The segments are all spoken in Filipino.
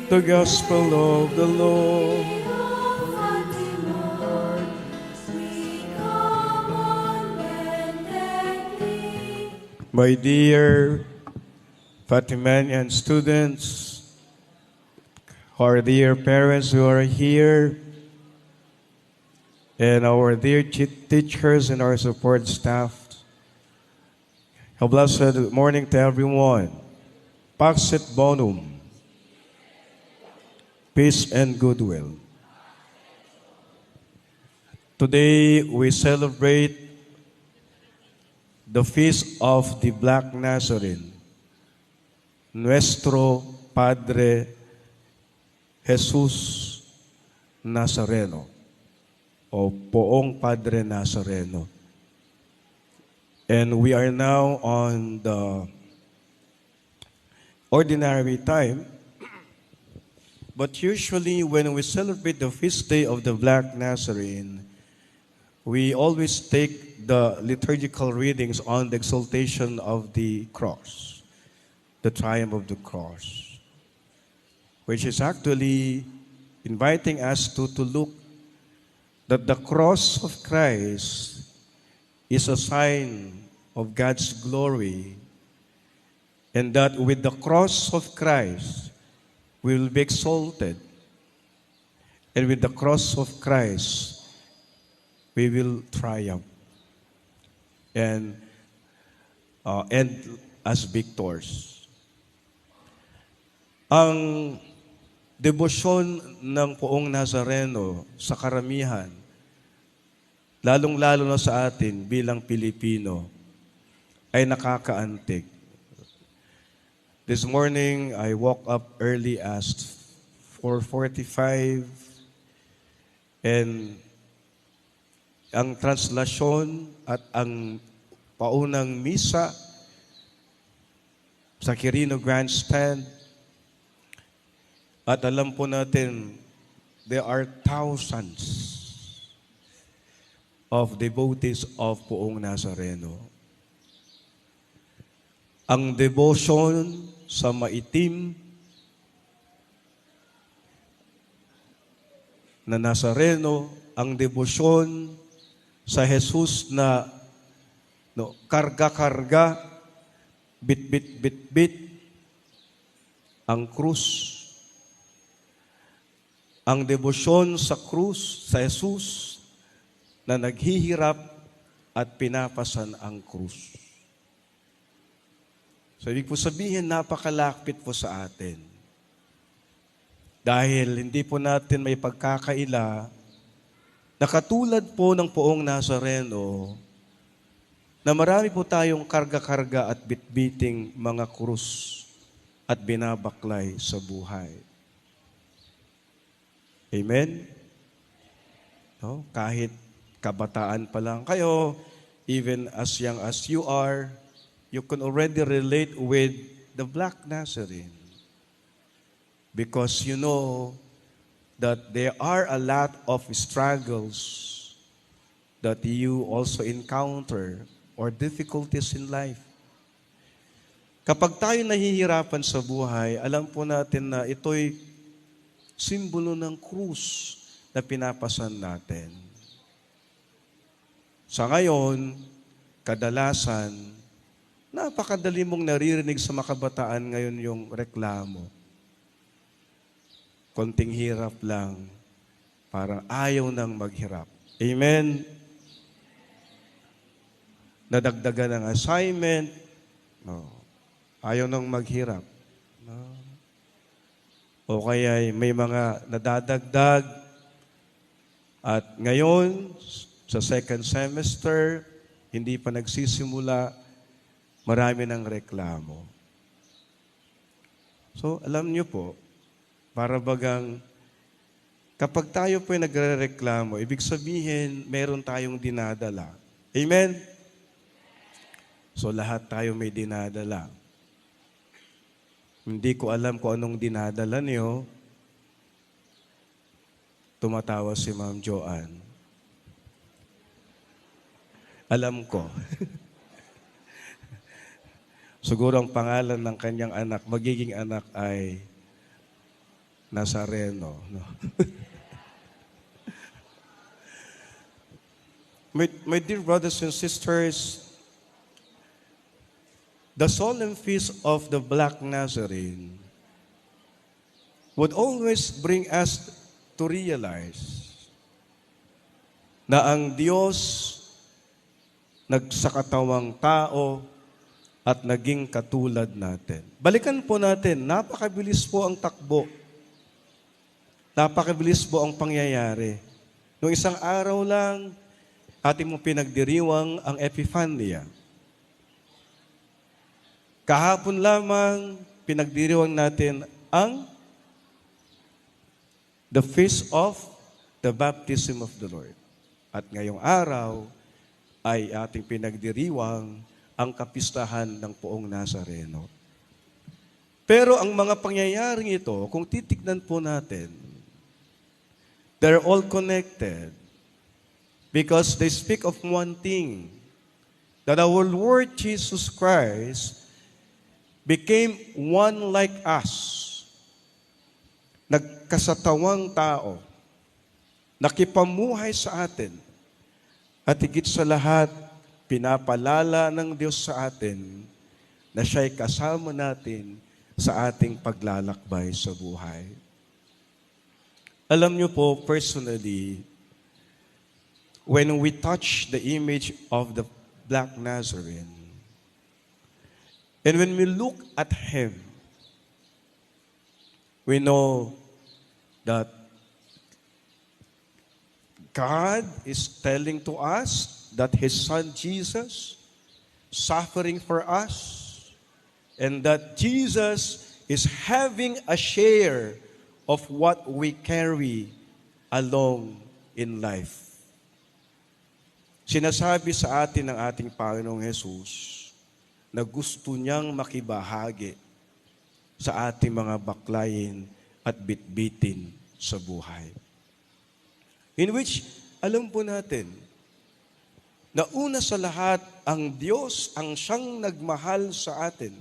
The Gospel of the Lord. My dear Fatimanian students, our dear parents who are here, and our dear teachers and our support staff, a blessed morning to everyone. Pax et bonum, peace and goodwill. Today we celebrate the feast of the Black Nazarene, Nuestro Padre Jesus Nazareno, o Poong Padre Nazareno. And we are now on the ordinary time, but usually when we celebrate the feast day of the Black Nazarene, we always take the liturgical readings on the exaltation of the cross, the triumph of the cross, which is actually inviting us to look that the cross of Christ is a sign of God's glory, and that with the cross of Christ we will be exalted, and with the cross of Christ we will triumph and end as victors. Ang debosyon ng Poong Nazareno sa karamihan, lalong-lalo na sa atin bilang Pilipino, ay nakakaantig. This morning, I woke up early as 4:45, and ang translasyon at ang paunang misa sa Quirino Grandstand, at alam po natin, there are thousands of devotees of Poong Nazareno. Ang devotion sa maitim na Nazareno, ang devotion sa Jesus na karga-karga, bit-bit-bit-bit, ang krus. Ang debosyon sa krus, sa Jesus, na naghihirap at pinapasan ang krus. So, ibig po sabihin, napakalapit po sa atin. Dahil hindi po natin may pagkakaila na katulad po ng Poong Nazareno, na marami po tayong karga-karga at bitbiting mga krus at binabaklay sa buhay. Amen? No? Kahit kabataan pa lang kayo, even as young as you are, you can already relate with the Black Nazarene. Because you know that there are a lot of struggles that you also encounter or difficulties in life. Kapag tayo nahihirapan sa buhay, alam po natin na ito'y simbolo ng krus na pinapasan natin. Sa ngayon, kadalasan, napakadali mong naririnig sa makabataan ngayon yung reklamo. Konting hirap lang, parang ayaw nang maghirap. Amen? Nadagdagan ng assignment, no, ayaw nang maghirap. No. O kaya may mga nadadagdag, at ngayon, sa second semester, hindi pa nagsisimula, marami ng reklamo. So, alam niyo po, para bagang kapag tayo po ay nagre-reklamo, ibig sabihin, meron tayong dinadala. Amen? So, lahat tayo may dinadala. Hindi ko alam kung anong dinadala niyo. Tumatawa si Ma'am Joanne. Alam ko. Siguro ang pangalan ng kanyang anak, magiging anak ay Nazareno. No? My dear brothers and sisters, the solemn feast of the Black Nazarene would always bring us to realize na ang Diyos nagsakatawang tao at naging katulad natin. Balikan po natin, napakabilis po ang takbo. Napakabilis po ang pangyayari. Noong isang araw lang, ating mo pinagdiriwang ang Epiphania. Kahapon lamang, pinagdiriwang natin ang the feast of the baptism of the Lord. At ngayong araw ay ating pinagdiriwang ang kapistahan ng Poong Nazareno. Pero ang mga pangyayaring ito, kung titignan po natin, they're all connected because they speak of one thing, that our Lord Jesus Christ became one like us. Nagkasatawang tao, nakipamuhay sa atin, at higit sa lahat, pinapalala ng Diyos sa atin na siya'y kasama natin sa ating paglalakbay sa buhay. Alam niyo po, personally, when we touch the image of the Black Nazarene, and when we look at Him, we know that God is telling to us that His Son Jesus suffering for us, and that Jesus is having a share of what we carry along in life. Sinasabi sa atin ng ating Panginoong Jesus na gusto niyang makibahagi sa ating mga baklayin at bitbitin sa buhay. In which, alam po natin, na una sa lahat, ang Diyos ang siyang nagmahal sa atin.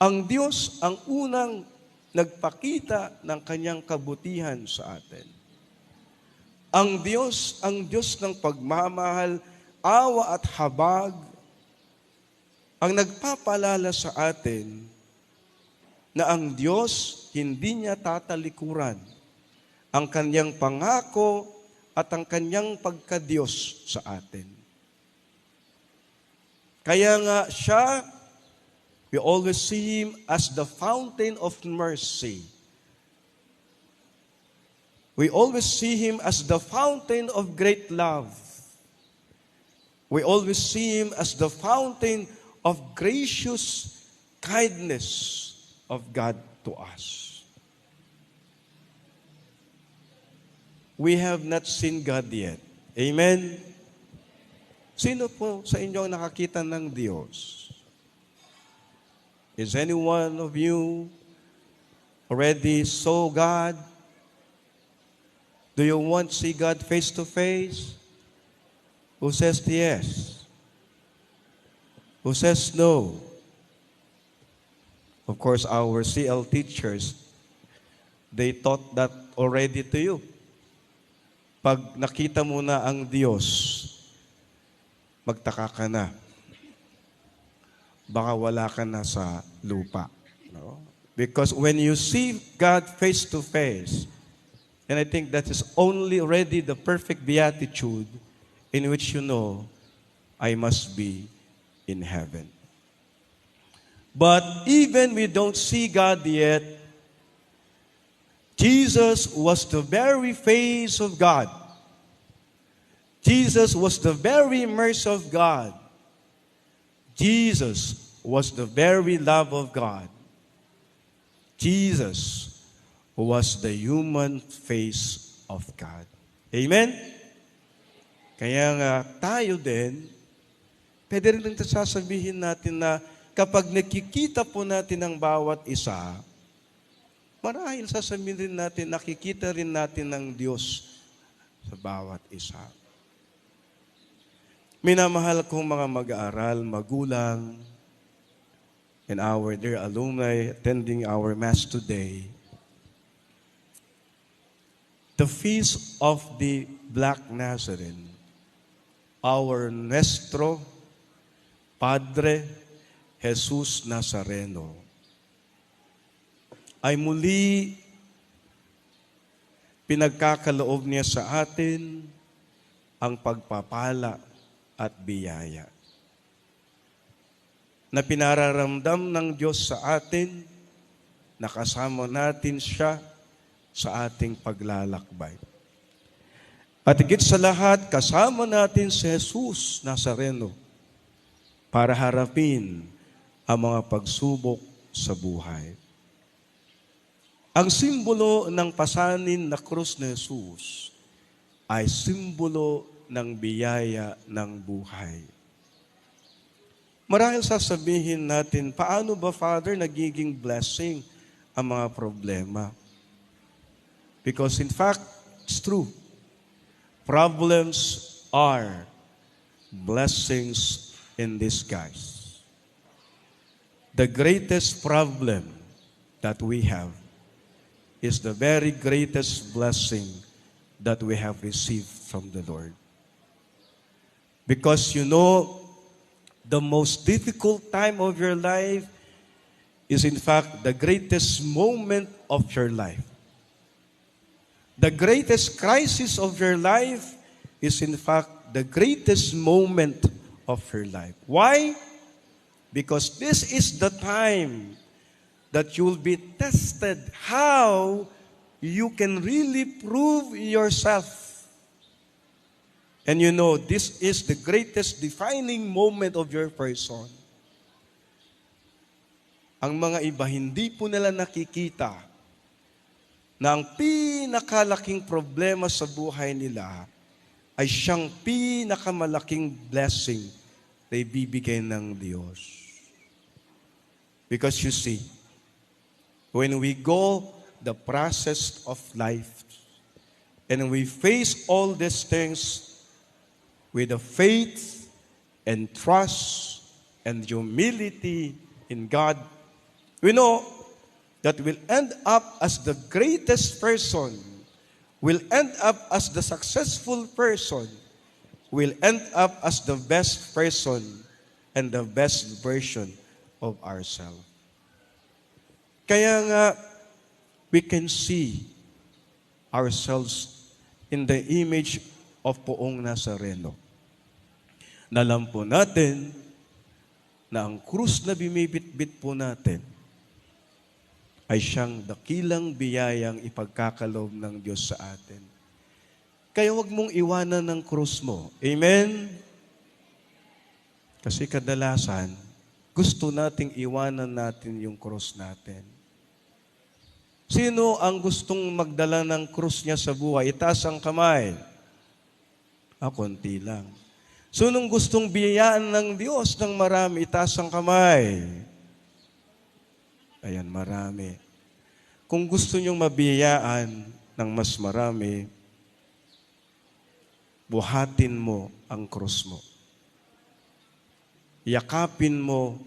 Ang Diyos ang unang nagpakita ng kanyang kabutihan sa atin. Ang Diyos ng pagmamahal, awa at habag, ang nagpapalala sa atin na ang Diyos hindi niya tatalikuran ang kanyang pangako at ang kanyang pagkadiyos sa atin. Kaya nga siya, we always see Him as the fountain of mercy. We always see Him as the fountain of great love. We always see Him as the fountain of gracious kindness of God to us. We have not seen God yet. Amen? Sino po sa inyo ang nakakita ng Diyos? Is any one of you already saw God? Do you want to see God face to face? Who says yes? Who says no? Of course, our CL teachers, they taught that already to you. Pag nakita mo na ang Diyos, magtaka ka na. Baka wala ka na sa lupa. No? Because when you see God face to face, and I think that is only already the perfect beatitude in which you know, I must be in heaven. But even we don't see God yet, Jesus was the very face of God. Jesus was the very mercy of God. Jesus was the very love of God. Jesus was the human face of God. Amen? Kaya nga tayo din, pwede rin sasabihin natin na kapag nakikita po natin ang bawat isa, marahil sasabihin rin natin, nakikita rin natin ng Diyos sa bawat isa. Minamahal kong mga mag-aaral, magulang, and our dear alumni attending our Mass today, the feast of the Black Nazarene, our Nuestro Padre Jesus Nazareno, ay muli pinagkakaloob niya sa atin ang pagpapala at biyaya na pinararamdam ng Diyos sa atin, nakasama natin siya sa ating paglalakbay. At higit sa lahat, kasama natin si Jesus Nazareno para harapin ang mga pagsubok sa buhay. Ang simbolo ng pasanin na krus ni Jesus ay simbolo ng biyaya ng buhay. Marahil sasabihin natin, paano ba, Father, nagiging blessing ang mga problema? Because in fact, it's true. Problems are blessings in disguise. The greatest problem that we have is the very greatest blessing that we have received from the Lord. Because you know, the most difficult time of your life is in fact the greatest moment of your life. The greatest crisis of your life is in fact the greatest moment of your life. Why? Because this is the time that you will be tested how you can really prove yourself. And you know, this is the greatest defining moment of your person. Ang mga iba, hindi po nila nakikita na ang pinakalaking problema sa buhay nila ay siyang pinakamalaking blessing na ibibigay ng Diyos. Because you see, when we go the process of life and we face all these things with the faith and trust and humility in God, we know that we'll end up as the greatest person, will end up as the successful person, will end up as the best person and the best version of ourselves. Kaya nga, we can see ourselves in the image of Poong Nazareno. Alam po natin na ang krus na bimibit-bit po natin ay siyang dakilang biyayang ipagkakaloob ng Diyos sa atin. Kaya huwag mong iwanan ng krus mo. Amen? Kasi kadalasan, gusto nating iwanan natin yung krus natin. Sino ang gustong magdala ng krus niya sa buhay? Itaas ang kamay. Konti lang. Sinong gustong biyayaan ng Diyos ng marami? Itaas ang kamay. Ayan, marami. Kung gusto niyong mabiyayaan ng mas marami, buhatin mo ang krus mo. Yakapin mo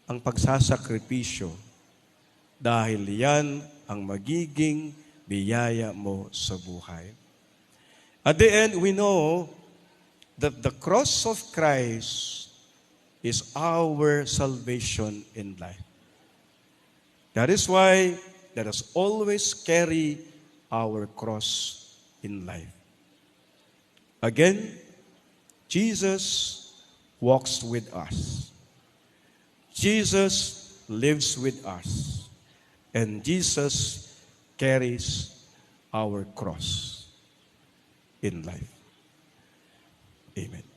ang pagsasakripisyo dahil yan ang magiging biyaya mo sa buhay. At the end, we know that the cross of Christ is our salvation in life. That is why let us always carry our cross in life. Again, Jesus walks with us. Jesus lives with us. And Jesus carries our cross in life. Amen.